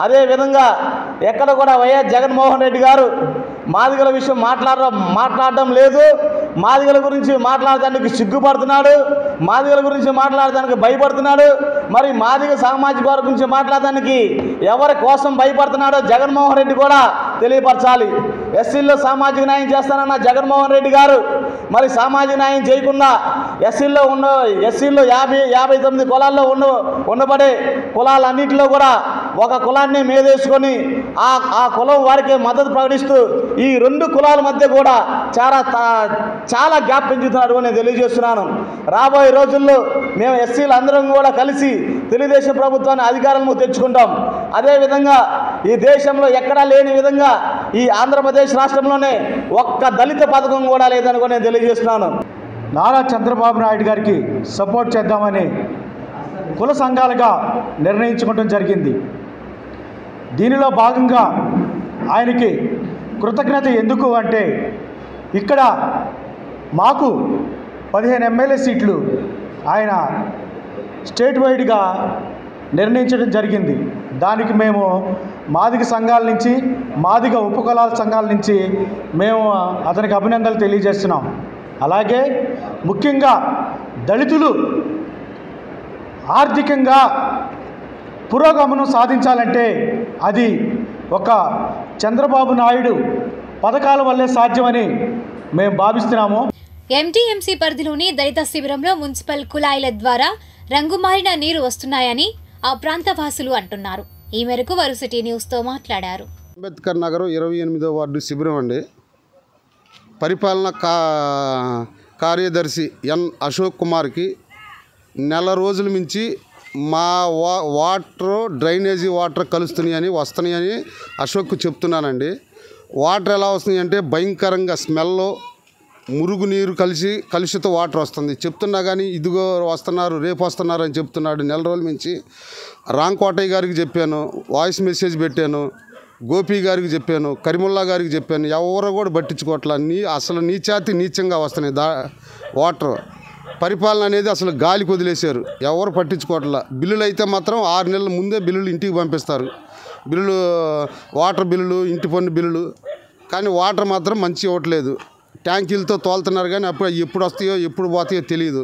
అదేవిధంగా ఎక్కడ కూడా వైఎస్ జగన్మోహన్ రెడ్డి గారు మాదిగల విషయం మాట్లాడడం లేదు. మాదిగల గురించి మాట్లాడడానికి సిగ్గుపడుతున్నాడు, మాదిగల గురించి మాట్లాడడానికి భయపడుతున్నాడు. మరి మాదిగ సామాజిక వర్గం గురించి మాట్లాడడానికి ఎవరి కోసం భయపడుతున్నాడో జగన్మోహన్ రెడ్డి కూడా తెలియపరచాలి. ఎస్సీల్లో సామాజిక న్యాయం చేస్తానన్న జగన్మోహన్ రెడ్డి గారు మరి సామాజిక న్యాయం చేయకుండా ఎస్సీల్లో 59 కులాల్లో ఉండబడే కులాలన్నింటిలో కూడా ఒక కులాన్ని మేదేసుకొని ఆ కులం వారికి మద్దతు ప్రకటిస్తూ ఈ 2 కులాల మధ్య కూడా చాలా గ్యాప్ పెంచుతున్నారు నేను తెలియజేస్తున్నాను. రాబోయే రోజుల్లో మేము ఎస్సీలు అందరం కూడా కలిసి తెలుగుదేశం ప్రభుత్వాన్ని అధికారంలో తెచ్చుకుంటాం. అదేవిధంగా ఈ దేశంలో ఎక్కడా లేని విధంగా ఈ ఆంధ్రప్రదేశ్ రాష్ట్రంలోనే ఒక్క దళిత పథకం కూడా లేదని కూడా నేను తెలియజేస్తున్నాను. నారా చంద్రబాబు నాయుడు గారికి సపోర్ట్ చేద్దామని కుల సంఘాలుగా నిర్ణయించుకోవడం జరిగింది. దీనిలో భాగంగా ఆయనకి కృతజ్ఞత ఎందుకు అంటే ఇక్కడ మాకు 15 ఎమ్మెల్యే సీట్లు ఆయన స్టేట్ వైడ్గా నిర్ణయించడం జరిగింది. దానికి మేము మాదిగ సంఘాల నుంచి మాదిగ ఉపకులాల సంఘాల నుంచి మేము అతనికి అభినందనలు తెలియజేస్తున్నాం. అలాగే ముఖ్యంగా దళితులు ఆర్థికంగా పురోగమనం సాధించాలంటే అది ఒక చంద్రబాబు నాయుడు పథకాల వల్లే సాధ్యమని మేము భావిస్తున్నాము. ఎంటీఎంసీ పరిధిలోని దళిత శిబిరంలో మున్సిపల్ కుళాయిల ద్వారా రంగుమారిన నీరు వస్తున్నాయని ఆ ప్రాంత వాసులు అంటున్నారు. ఈ మేరకు వారు సిటీ న్యూస్తో మాట్లాడారు. అంబేద్కర్ నగర్ 28వ వార్డు శిబిరం అండి. పరిపాలన కార్యదర్శి ఎన్ అశోక్ కుమార్కి నెల రోజుల నుంచి మా డ్రైనేజీ వాటర్ కలుస్తున్నాయని వస్తున్నాయని అశోక్కు చెప్తున్నానండి. వాటర్ ఎలా వస్తున్నాయి అంటే భయంకరంగా స్మెల్, మురుగునీరు కలుషిత వాటర్ వస్తుంది. చెప్తున్నా కానీ ఇదిగో వస్తున్నారు, రేపు వస్తున్నారు అని చెప్తున్నాడు. నెల రోజుల నుంచి రాంకోటయ్య గారికి చెప్పాను, వాయిస్ మెసేజ్ పెట్టాను. గోపి గారికి చెప్పాను, కరీముల్లా గారికి చెప్పాను, ఎవరు కూడా పట్టించుకోవట్లా. అసలు నీచాతి నీచంగా వస్తున్నాయి వాటర్. పరిపాలన అనేది అసలు గాలికి వదిలేశారు, ఎవరు పట్టించుకోవట్లా. బిల్లులు అయితే మాత్రం 6 నెలల ముందే బిల్లులు ఇంటికి పంపిస్తారు. బిల్లులు, వాటర్ బిల్లులు, ఇంటి పన్ను బిల్లులు. కానీ వాటర్ మాత్రం మంచి ఇవ్వట్లేదు. ట్యాంకీలతో తోలుతున్నారు కానీ అప్పుడు ఎప్పుడు వస్తాయో ఎప్పుడు పోతాయో తెలియదు.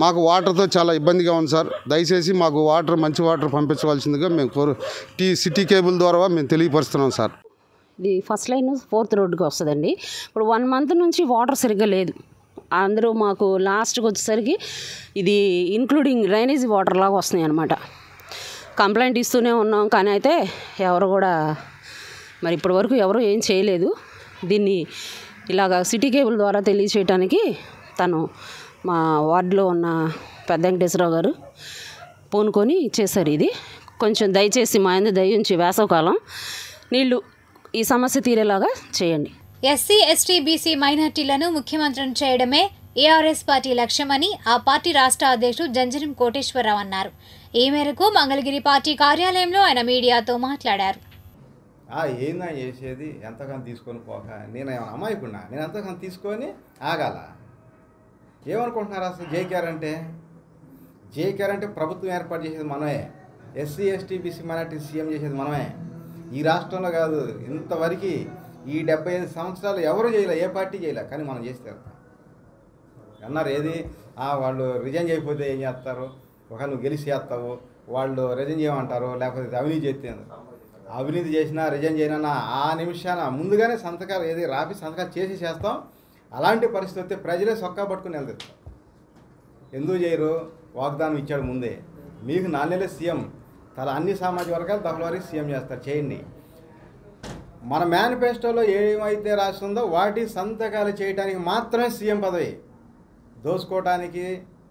మాకు వాటర్తో చాలా ఇబ్బందిగా ఉంది సార్. దయచేసి మాకు వాటర్, మంచి వాటర్ పంపించవలసిందిగా మేము సిటీ కేబుల్ ద్వారా మేము తెలియపరుస్తున్నాం సార్. ఇది ఫస్ట్ లైన్ 4th రోడ్డుకి వస్తుందండి. ఇప్పుడు 1 మంత్ నుంచి వాటర్ సరిగ్గా లేదు. అందరూ మాకు లాస్ట్కి వచ్చేసరికి ఇది ఇన్క్లూడింగ్ డ్రైనేజీ వాటర్ లాగా వస్తున్నాయి అన్నమాట. కంప్లైంట్ ఇస్తూనే ఉన్నాం కానీ అయితే ఎవరు కూడా మరి ఇప్పటి వరకు ఎవరు ఏం చేయలేదు. దీన్ని ఇలాగ సిటీ కేబుల్ ద్వారా తెలియచేయటానికి తను మా వార్డులో ఉన్న పెద్ద వెంకటేశ్వరరావు గారు పూనుకొని చేశారు. ఇది కొంచెం దయచేసి మా యందు దయ ఉంచి వేసవకాలం నీళ్లు ఈ సమస్య తీరేలాగా చేయండి. ఎస్సీ, ఎస్టీ, బీసీ మైనార్టీలను ముఖ్యమంత్రిని చేయడమే ఏఆర్ఎస్ పార్టీ లక్ష్యమని ఆ పార్టీ రాష్ట్ర అధ్యక్షుడు జంజనం కోటేశ్వరరావు అన్నారు. ఈ మేరకు మంగళగిరి పార్టీ కార్యాలయంలో ఆయన మీడియాతో మాట్లాడారు. ఏందా చేసేది, ఎంతగానో తీసుకొని పోక నేను అమాయకున్నా, నేను ఎంతగానో తీసుకొని ఆగాల. ఏమనుకుంటున్నారు అసలు జేకేఆర్ అంటే ప్రభుత్వం ఏర్పాటు చేసేది మనమే. SC, ST, BC minority CM చేసేది మనమే. ఈ రాష్ట్రంలో కాదు, ఇంతవరకు ఈ 75 సంవత్సరాలు ఎవరు చేయలే, ఏ పార్టీ చేయలే. కానీ మనం చేస్తే అన్నారు ఏది, వాళ్ళు రిజైన్ చేయకపోతే ఏం చేస్తారు, ఒక నువ్వు గెలిచి చేస్తావు, వాళ్ళు రిజైన్ చేయమంటారు, లేకపోతే అవినీతి చేస్తే అవినీతి చేసినా రిజైన్ చేయనా ఆ నిమిషాన ముందుగానే సంతకాలు ఏది రాపి సంతకాలు చేస్తాం. అలాంటి పరిస్థితి వస్తే ప్రజలే సొక్కా పట్టుకుని వెళ్తారు. ఎందుకు చేయరు? వాగ్దానం ఇచ్చాడు ముందే, మీకు 4 నెలలే సీఎం, అన్ని సామాజిక వర్గాలు దఫలవారీ సీఎం చేస్తారు, చేయండి. మన మేనిఫెస్టోలో ఏమైతే రాస్తుందో వాటి సంతకాలు చేయడానికి మాత్రమే సీఎం పదవి, దోసుకోవడానికి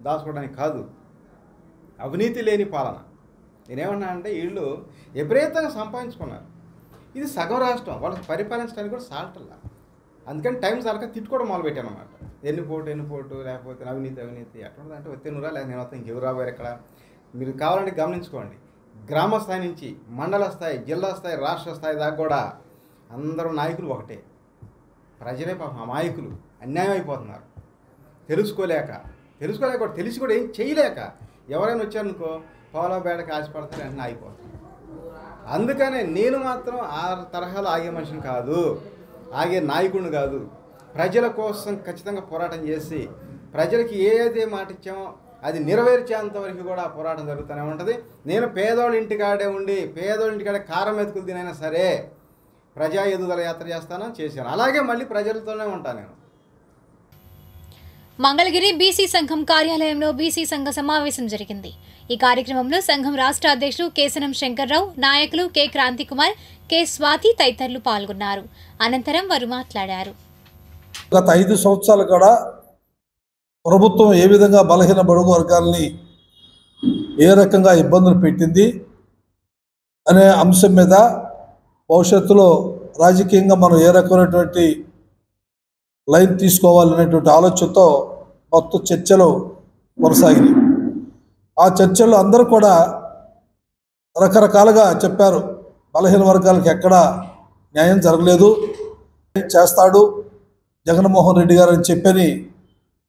దాచుకోవడానికి కాదు. అవినీతి లేని పాలన. నేనేమన్నా అంటే వీళ్ళు విపరీతంగా సంపాదించుకున్నారు. ఇది సగం రాష్ట్రం, వాళ్ళకి పరిపాలించడానికి కూడా సాల్టల్లా. అందుకని టైం సాలక తిట్టుకోవడం మొదలుపెట్టాను అనమాట. ఎన్నిపోటు లేకపోతే అవినీతి ఎట్లుందంటే వచ్చే నురా లేదా నేను వస్తాను ఇంకెవరు రాబోయారు ఎక్కడ. మీరు కావాలంటే గమనించుకోండి, గ్రామ స్థాయి నుంచి మండల స్థాయి, జిల్లా స్థాయి, రాష్ట్ర స్థాయి దాకా కూడా అందరూ నాయకులు ఒకటే. ప్రజలే పాపం అమాయకులు, అన్యాయం అయిపోతున్నారు. తెలుసుకోలేక తెలిసి కూడా ఏం చేయలేక ఎవరైనా వచ్చారనుకో పావులా బేడకి ఆశపడతారు, వెంటనే ఆగిపోతారు. అందుకనే నేను మాత్రం ఆ తరహాలో ఆగే మనిషిని కాదు, ఆగే నాయకుడిని కాదు. ప్రజల కోసం ఖచ్చితంగా పోరాటం చేసి ప్రజలకి ఏదైతే మాట ఇచ్చామో అది నెరవేర్చేంతవరకు కూడా పోరాటం జరుగుతూనే ఉంటుంది. నేను పేదోళ్ళ ఇంటికాడే ఉండి పేదోళ్ళ ఇంటికాడే కారం ఎత్తుకులు తినైనా సరే ప్రజా ఎదుగుదల యాత్ర చేశాను. అలాగే మళ్ళీ ప్రజలతోనే ఉంటాను నేను. మంగళగిరి బీసీ సంఘం కార్యాలయంలో బీసీ సంఘ సమావేశం జరిగింది. ఈ కార్యక్రమంలో సంఘం రాష్ట్ర అధ్యక్షుడు కేసనం శంకర్రావు, నాయకులు కె క్రాంతికుమార్, కె స్వాతి తదితరులు పాల్గొన్నారు. అనంతరం వారు మాట్లాడారు. గత 5 సంవత్సరాలు కూడా ప్రభుత్వం ఏ విధంగా బలహీన బడుగు వర్గాల్ని ఏ రకంగా ఇబ్బందులు పెట్టింది అనే అంశం మీద భవిష్యత్తులో రాజకీయంగా మనం ఏ రకమైనటువంటి లైన్ తీసుకోవాలనేటువంటి ఆలోచనతో మొత్తం చర్చలు కొనసాగినాయి. ఆ చర్చల్లో అందరూ కూడా రకరకాలుగా చెప్పారు. బలహీన వర్గాలకు ఎక్కడా న్యాయం జరగలేదు, చేస్తాడు జగన్మోహన్ రెడ్డి గారు అని చెప్పని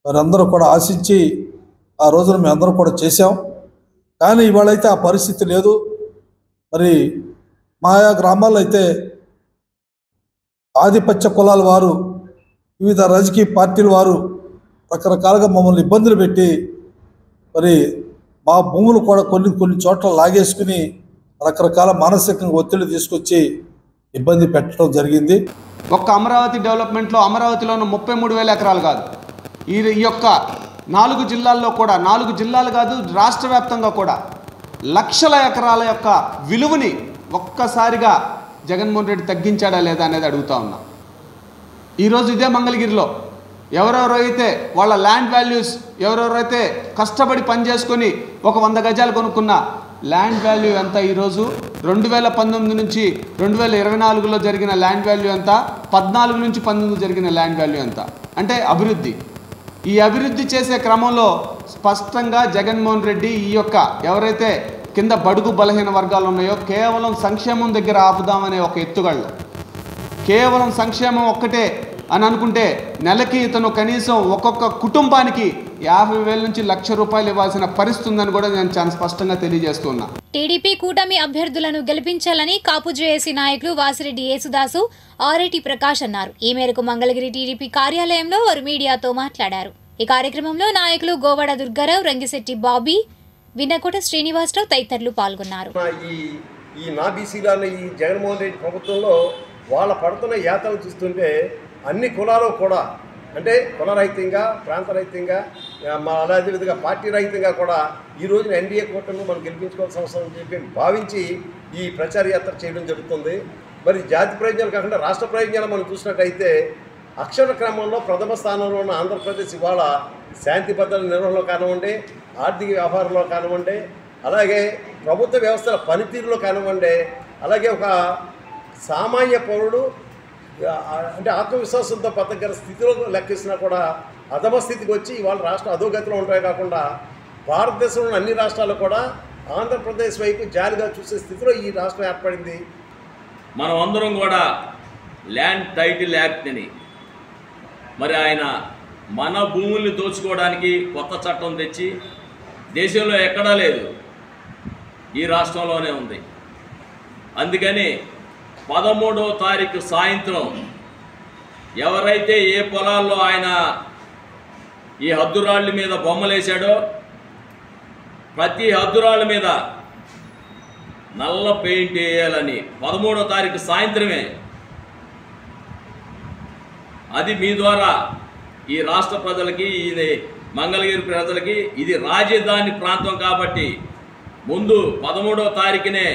వారందరూ కూడా ఆశించి ఆ రోజున మేము అందరం కూడా చేశాం. కానీ ఇవాళైతే ఆ పరిస్థితి లేదు. మరి మాయా గ్రామాల్లో అయితే ఆధిపత్య కులాల వారు, వివిధ రాజకీయ పార్టీల వారు రకరకాలుగా మమ్మల్ని ఇబ్బందులు పెట్టి మరి మా భూములు కూడా కొన్ని చోట్ల లాగేసుకుని రకరకాల మానసికంగా ఒత్తిడి తీసుకొచ్చి ఇబ్బంది పెట్టడం జరిగింది. ఒక్క అమరావతి డెవలప్మెంట్లో అమరావతిలోని 33,000 ఎకరాలు కాదు, ఈ యొక్క 4 జిల్లాల్లో కూడా 4 జిల్లాలు కాదు రాష్ట్ర వ్యాప్తంగా కూడా లక్షల ఎకరాల యొక్క విలువని ఒక్కసారిగా జగన్మోహన్ రెడ్డి తగ్గించాడా లేదా అనేది అడుగుతా ఉన్నా. ఈరోజు ఇదే మంగళగిరిలో ఎవరెవరైతే వాళ్ళ ల్యాండ్ వాల్యూస్, ఎవరెవరైతే కష్టపడి పనిచేసుకొని ఒక 100 గజాలు కొనుక్కున్న ల్యాండ్ వాల్యూ ఎంత ఈరోజు 2019 నుంచి 2024లో జరిగిన ల్యాండ్ వాల్యూ ఎంత, 14 నుంచి 19 జరిగిన ల్యాండ్ వాల్యూ ఎంత, అంటే అభివృద్ధి. ఈ అభివృద్ధి చేసే క్రమంలో స్పష్టంగా జగన్మోహన్ రెడ్డి ఈ యొక్క ఎవరైతే కింద బడుగు బలహీన వర్గాలు ఉన్నాయో కేవలం సంక్షేమం దగ్గర ఆపుదామనే ఒక ఎత్తుగళ్ళు. కేవలం సంక్షేమం ఒక్కటే అని అనుకుంటే నెలకి ఇతను కనీసం ఒక్కొక్క కుటుంబానికి 50,000 నుంచి ₹1,00,000 ఇవ్వాల్సిన పరిస్థితి ఉందని కూడా నేను చాలా స్పష్టంగా తెలియజేస్తున్నా. టీడీపీ కూటమి అభ్యర్థులను గెలిపించాలని కాపు జేఏసీ నాయకులు వాసిరెడ్డి యేసుదాసు, ఆర్ఐటి ప్రకాష్ అన్నారు. ఈ మేరకు మంగళగిరి టీడీపీ కార్యాలయంలో వారు మీడియాతో మాట్లాడారు. ఈ కార్యక్రమంలో నాయకులు గోవాడ దుర్గారావు, రంగిశెట్టి బాబీ, వినకోట శ్రీనివాసరావు తదితరులు పాల్గొన్నారు. ఈ నాబీసీలను ఈ జగన్మోహన్ రెడ్డి ప్రభుత్వంలో వాళ్ళ పడుతున్న యాతలు చూస్తుంటే అన్ని కులాలు కూడా అంటే కులరహితంగా, ప్రాంతరహితంగా, అలాగే విధంగా పార్టీ రహితంగా కూడా ఈ రోజున ఎన్డీఏ కూటమిని మనం గెలిపించుకోవాల్సిన అవసరం అని చెప్పి భావించి ఈ ప్రచార యాత్ర చేయడం జరుగుతుంది. మరి జాతి ప్రయోజనాలు కాకుండా రాష్ట్ర ప్రయోజనాలు మనం చూసినట్టయితే అక్షర క్రమంలో ప్రథమ స్థానంలో ఉన్న ఆంధ్రప్రదేశ్ ఇవాళ శాంతి భద్రతల నిర్వహణలో కానివ్వండి, ఆర్థిక వ్యవహారంలో కానివ్వండి, అలాగే ప్రభుత్వ వ్యవస్థల పనితీరులో కానివ్వండి, అలాగే ఒక సామాన్య పౌరుడు అంటే ఆత్మవిశ్వాసంతో బతకగల స్థితిలో లెక్కిస్తున్నా కూడా అధమ స్థితికి వచ్చి ఇవాళ రాష్ట్రం అధోగతిలో ఉండటమే కాకుండా భారతదేశంలోని అన్ని రాష్ట్రాలు కూడా ఆంధ్రప్రదేశ్ వైపు జాలిగా చూసే స్థితిలో ఈ రాష్ట్రం ఏర్పడింది. మనం అందరం కూడా ల్యాండ్ టైటిల్ యాక్ట్ని మరి ఆయన మన భూముల్ని దోచుకోవడానికి కొత్త చట్టం తెచ్చి దేశంలో ఎక్కడా లేదు, ఈ రాష్ట్రంలోనే ఉంది. అందుకని 13వ తారీఖు సాయంత్రం ఎవరైతే ఏ పొలాల్లో ఆయన ఈ హద్దురాళ్ళ మీద బొమ్మలేశాడో ప్రతి హద్దురాళ్ళ మీద నల్ల పెయింట్ వేయాలని 13వ తారీఖు సాయంత్రమే, అది మీ ద్వారా ఈ రాష్ట్ర ప్రజలకి, ఇది మంగళగిరి ప్రజలకి, ఇది రాజధాని ప్రాంతం కాబట్టి ముందు 13వ తారీఖునే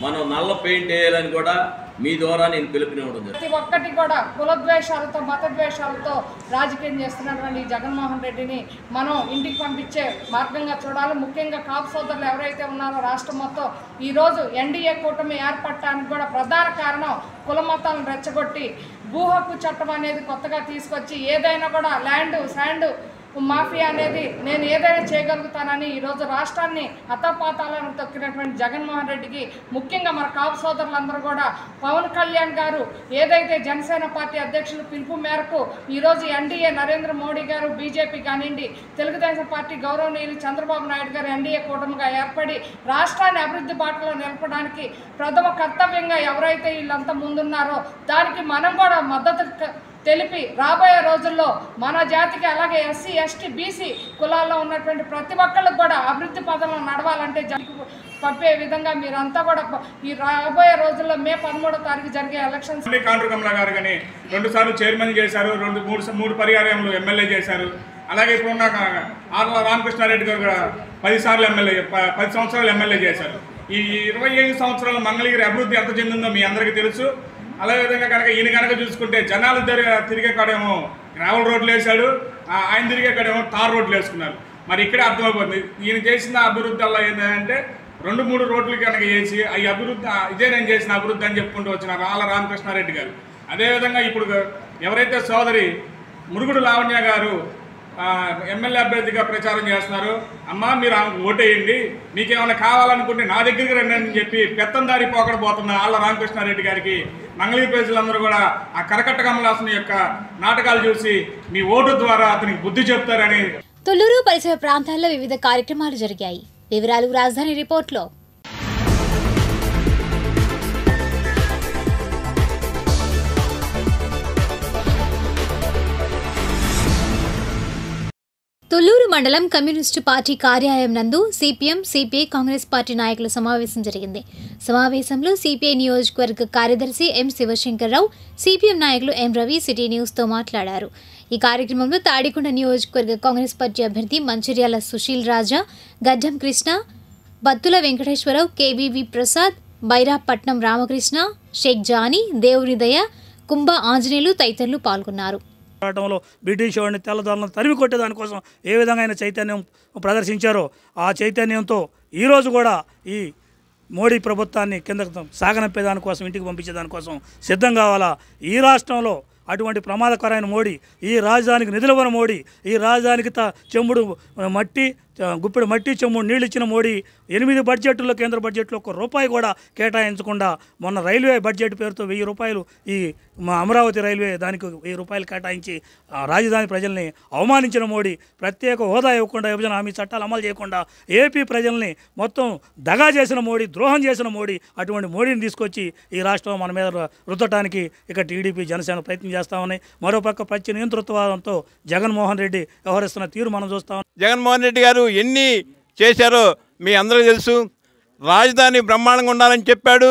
మనం నల్ల పెయింట్ వేయాలని కూడా మీ ద్వారా నేను పిలుపునివ్వడం జరిగింది. ప్రతి ఒక్కటి కూడా కులద్వేషాలతో, మతద్వేషాలతో రాజకీయం చేస్తున్నటువంటి జగన్మోహన్ రెడ్డిని మనం ఇంటికి పంపించే మార్గంగా చూడాలి. ముఖ్యంగా కాపు సోదరులు ఎవరైతే ఉన్నారో రాష్ట్రం మొత్తం ఈరోజు ఎన్డీఏ కూటమి ఏర్పడటానికి కూడా ప్రధాన కారణం కుల మతాలను రెచ్చగొట్టి భూ హక్కు చట్టం అనేది కొత్తగా తీసుకొచ్చి ఏదైనా కూడా ల్యాండ్, శాండ్ మాఫియా అనేది నేను ఏదైనా చేయగలుగుతానని ఈరోజు రాష్ట్రాన్ని అతపాతాలను తొక్కినటువంటి జగన్మోహన్ రెడ్డికి, ముఖ్యంగా మన కాపు సోదరులందరూ కూడా పవన్ కళ్యాణ్ గారు ఏదైతే జనసేన పార్టీ అధ్యక్షులు పిలుపు మేరకు ఈరోజు ఎన్డీఏ నరేంద్ర మోడీ గారు, బీజేపీ కానివ్వండి, తెలుగుదేశం పార్టీ గౌరవనీయులు చంద్రబాబు నాయుడు గారు ఎన్డీఏ కూటమిగా ఏర్పడి రాష్ట్రాన్ని అభివృద్ధి బాటలో నిలపడానికి ప్రథమ కర్తవ్యంగా ఎవరైతే వీళ్ళంతా ముందున్నారో దానికి మనం కూడా మద్దతు తెలిపి రాబోయే రోజుల్లో మన జాతికి అలాగే ఎస్సీ, ఎస్టీ, బీసీ కులాల్లో ఉన్నటువంటి ప్రతి ఒక్కళ్ళకి కూడా అభివృద్ధి పదంలో నడవాలంటే పంపే విధంగా మీరంతా కూడా ఈ రాబోయే రోజుల్లో మే 13వ తారీఖు జరిగే ఎలక్షన్స్. కాండ్రు కమలా గారు కానీ 2 సార్లు చైర్మన్ చేశారు, 3 పర్యాయంలో ఎమ్మెల్యే చేశారు. అలాగే ఇప్పుడున్న ఆర్ల రామకృష్ణారెడ్డి గారు కూడా 10 సంవత్సరాలు ఎమ్మెల్యే చేశారు. ఈ 25 సంవత్సరాల మంగళగిరి అభివృద్ధి ఎంత చెందిందో మీ అందరికీ తెలుసు. అదే విధంగా కనుక ఈయన కనుక చూసుకుంటే జనాలు తిరిగే కాడేమో గ్రావెల్ రోడ్లు వేశాడు, ఆయన తిరిగే కాడేమో తార్ రోడ్లు వేసుకున్నారు. మరి ఇక్కడే అర్థమైపోతుంది ఈయన చేసిన అభివృద్ధి వల్ల ఏంటంటే 2-3 రోడ్లు కనుక వేసి ఈ అభివృద్ధి ఇదే నేను చేసిన అభివృద్ధి అని చెప్పుకుంటూ వచ్చినారు ఆల రామకృష్ణారెడ్డి గారు. అదేవిధంగా ఇప్పుడు ఎవరైతే సోదరి మురుగుడు లావణ్య గారు ఎమ్మెల్యే అభ్యర్థిగా ప్రచారం చేస్తున్నారు, అమ్మ మీరు ఆమెకు ఓటేయండి, మీకేమైనా కావాలనుకుంటే నా దగ్గరికి రండి అని చెప్పి పెత్తందారి పోకడబోతున్న ఆళ్ళ రామకృష్ణారెడ్డి గారికి మంగళగిరి ప్రజలందరూ కూడా ఆ కరకట్ట కమలాసన్ యొక్క నాటకాలు చూసి మీ ఓటు ద్వారా అతనికి బుద్ధి చెప్తారని. తొల్లూరు పరిసర ప్రాంతాల్లో వివిధ కార్యక్రమాలు జరిగాయి. వివరాలు రాజధాని రిపోర్ట్లో. తొల్లూరు మండలం కమ్యూనిస్టు పార్టీ కార్యాలయం నందు సిపిఎం, సిపిఐ, కాంగ్రెస్ పార్టీ నాయకుల సమావేశం జరిగింది. సమావేశంలో సిపిఐ నియోజకవర్గ కార్యదర్శి ఎం శివశంకర్రావు, సిపిఎం నాయకులు ఎం రవి సిటీ న్యూస్తో మాట్లాడారు. ఈ కార్యక్రమంలో తాడికొండ నియోజకవర్గ కాంగ్రెస్ పార్టీ అభ్యర్థి మంచిర్యాల సుశీల్ రాజా, గడ్డం కృష్ణ, బత్తుల వెంకటేశ్వరరావు, కేవీవి ప్రసాద్, బైరాపట్నం రామకృష్ణ, షేక్ జానీ, దేవునిదయ, కుంభ ఆంజనేయులు తదితరులు పాల్గొన్నారు. పోరాటంలో బ్రిటిష్ వాడిని తెల్లదొరలను తరిమి కొట్టేదానికోసం ఏ విధంగా ఆయన చైతన్యం ప్రదర్శించారో ఆ చైతన్యంతో ఈరోజు కూడా ఈ మోడీ ప్రభుత్వాన్ని కిందకు సాగనంపేదానికోసం, ఇంటికి పంపించేదానికోసం సిద్ధం కావాలా. ఈ రాష్ట్రంలో అటువంటి ప్రమాదకరమైన మోడీ, ఈ రాజధానికి నిధులవన మోడీ, ఈ రాజధానికి చెంబుడు మట్టి గుప్పెడు మట్టి చెమ్ము నీళ్ళు ఇచ్చిన మోడీ 8 బడ్జెట్లో కేంద్ర బడ్జెట్లో ₹1 కూడా కేటాయించకుండా మొన్న రైల్వే బడ్జెట్ పేరుతో ₹1000 ఈ మా అమరావతి రైల్వే దానికి ₹1000 కేటాయించి రాజధాని ప్రజల్ని అవమానించిన మోడీ, ప్రత్యేక హోదా ఇవ్వకుండా విభజన హామీ చట్టాలు అమలు చేయకుండా ఏపీ ప్రజల్ని మొత్తం దగా చేసిన మోడీ, ద్రోహం చేసిన మోడీ, అటువంటి మోడీని తీసుకొచ్చి ఈ రాష్ట్రం మన మీద రుద్దటానికి ఇక టీడీపీ జనసేన ప్రయత్నం చేస్తూ ఉన్నాయి. మరోపక్క ప్రతి నియంతృత్వవాదంతో జగన్మోహన్ రెడ్డి వ్యవహరిస్తున్న తీరు మనం చూస్తాం. జగన్మోహన్ రెడ్డి గారు ఎన్ని చేశారో మీ అందరికీ తెలుసు. రాజధాని బ్రహ్మాండంగా ఉండాలని చెప్పాడు.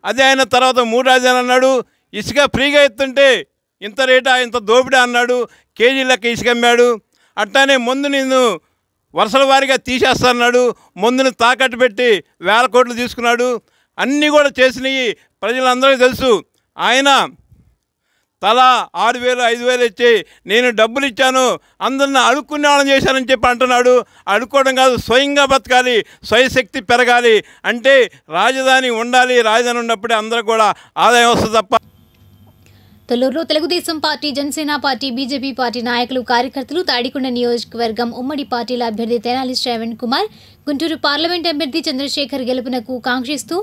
అదే అయిన తర్వాత 3 రాజధానులు అన్నాడు. ఇసుక ఫ్రీగా ఇస్తుంటే ఇంత రేటా ఇంత దోపిడా అన్నాడు. కేజీ లెక్క ఇసుక అమ్మాడు. అట్లానే ముందు నేను వరుసల వారీగా తీసేస్తాన్నాడు. ముందుని తాకట్టు పెట్టి 1000 కోట్లు తీసుకున్నాడు. అన్నీ కూడా చేసినవి ప్రజలందరికీ తెలుసు. ఆయన తలా 6000 5000 ఇచ్చి నేను డబ్బులు ఇచ్చాను, అందరిని అడుక్కునే వాళ్ళని చేశానని చెప్పి అంటున్నాడు. అడుక్కోవడం కాదు, స్వయంగా బతకాలి, స్వయశక్తి పెరగాలి. అంటే రాజధాని ఉండాలి. రాజధాని ఉన్నప్పుడే అందరూ కూడా ఆదాయం వస్తుంది తప్ప. తొల్లూరులో Telugu Desam party, Janasena party, BJP party నాయకులు, కార్యకర్తలు, తాడికొండ నియోజకవర్గం ఉమ్మడి పార్టీల అభ్యర్థి తెనాలి శ్రావణ్ కుమార్, గుంటూరు పార్లమెంట్ అభ్యర్థి చంద్రశేఖర్ గెలుపునకు కాంక్షిస్తూ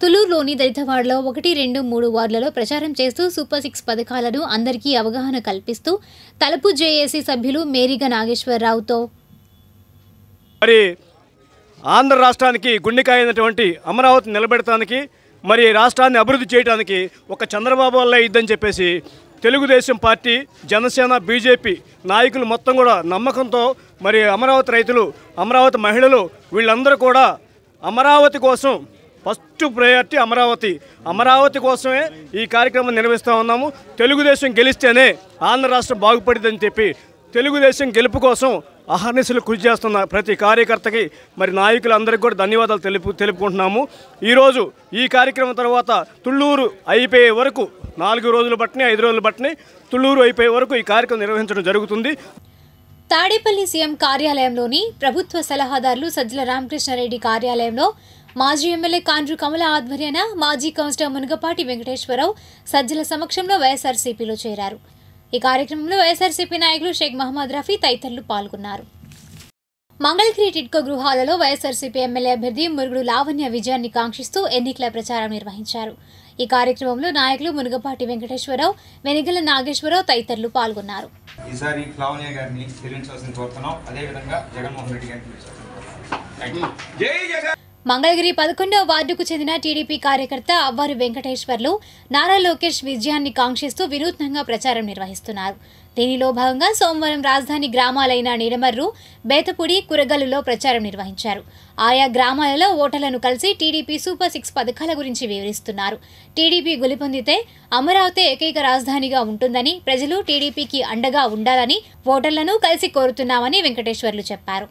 తులూరులోని దళితవాడలో 1, 2, 3 వార్డులలో ప్రచారం చేస్తూ సూపర్ 6 పథకాలను అందరికీ అవగాహన కల్పిస్తూ తలుపు జేఏసీ సభ్యులు మేరిగ నాగేశ్వరరావుతో మరి ఆంధ్ర రాష్ట్రానికి గుండెకాయ అయినటువంటి అమరావతి నిలబెడటానికి, మరి రాష్ట్రాన్ని అభివృద్ధి చేయడానికి ఒక చంద్రబాబు వల్ల ఇద్దని చెప్పేసి తెలుగుదేశం పార్టీ, జనసేన, బీజేపీ నాయకులు మొత్తం కూడా నమ్మకంతో మరి అమరావతి రైతులు, అమరావతి మహిళలు వీళ్ళందరూ కూడా అమరావతి కోసం ఫస్ట్ ప్రయారిటీ అమరావతి కోసమే ఈ కార్యక్రమం నిర్వహిస్తూ ఉన్నాము. తెలుగుదేశం గెలిస్తేనే ఆంధ్ర రాష్ట్రం బాగుపడిందని చెప్పి తెలుగుదేశం గెలుపు కోసం అహర్నిశలు కృషి చేస్తున్న ప్రతి కార్యకర్తకి మరి నాయకులందరికీ కూడా ధన్యవాదాలు తెలుపుకుంటున్నాము. ఈరోజు ఈ కార్యక్రమం తర్వాత తుళ్ళూరు అయిపోయే వరకు 4 రోజులు బట్టి 5 రోజులు బట్టి తుళ్ళూరు అయిపోయే వరకు ఈ కార్యక్రమం నిర్వహించడం జరుగుతుంది. తాడేపల్లి సీఎం కార్యాలయంలోని ప్రభుత్వ సలహాదారులు సజ్జల రామకృష్ణారెడ్డి కార్యాలయంలో మాజీ ఎమ్మెల్యే కాండ్రు కమల ఆధ్వర్యాన మాజీ కౌన్సిలర్ మునగపాటి వెంకటేశ్వరరావు సజ్జల సమక్షంలో వైఎస్ఆర్సీపీలో చేరారు. ఈ కార్యక్రమంలో వైఎస్ఆర్సీపీ నాయకులు షేక్ మహమ్మద్ రఫీ తదితరులు పాల్గొన్నారు. మంగళగిరి టిడ్కో గృహాలలో వైఎస్ఆర్సీపీ ఎమ్మెల్యే అభ్యర్థి మురుగుడు లావణ్య విజయాన్ని కాంక్షిస్తూ ఎన్నికల ప్రచారం నిర్వహించారు. ఈ కార్యక్రమంలో నాయకులు మునగపాటి వెంకటేశ్వరరావు, వెనిగల నాగేశ్వరరావు తదితరులు పాల్గొన్నారు. ఈసారి లావణ్య గారిని గెలిపించాల్సిన కోరుతున్నాం. అదేవిధంగా జగన్మోహన్ రెడ్డి గారిని. మంగళగిరి 11వ వార్డుకు చెందిన టీడీపీ కార్యకర్త అవ్వారు వెంకటేశ్వర్లు నారా లోకేష్ విజయాన్ని కాంక్షిస్తూ వినూత్నంగా ప్రచారం నిర్వహిస్తున్నారు. దీనిలో భాగంగా సోమవారం రాజధాని గ్రామాలైన నిడమర్రు, బేతపూడి, కురగల్లులో ప్రచారం నిర్వహించారు. ఆయా గ్రామాలలో ఓటర్లను కలిసి టీడీపీ సూపర్ 6 పథకాల గురించి వివరిస్తున్నారు. టీడీపీ గెలుపొందితే అమరావతి ఏకైక రాజధానిగా ఉంటుందని, ప్రజలు టీడీపీకి అండగా ఉండాలని ఓటర్లను కలిసి కోరుతున్నామని వెంకటేశ్వర్లు చెప్పారు.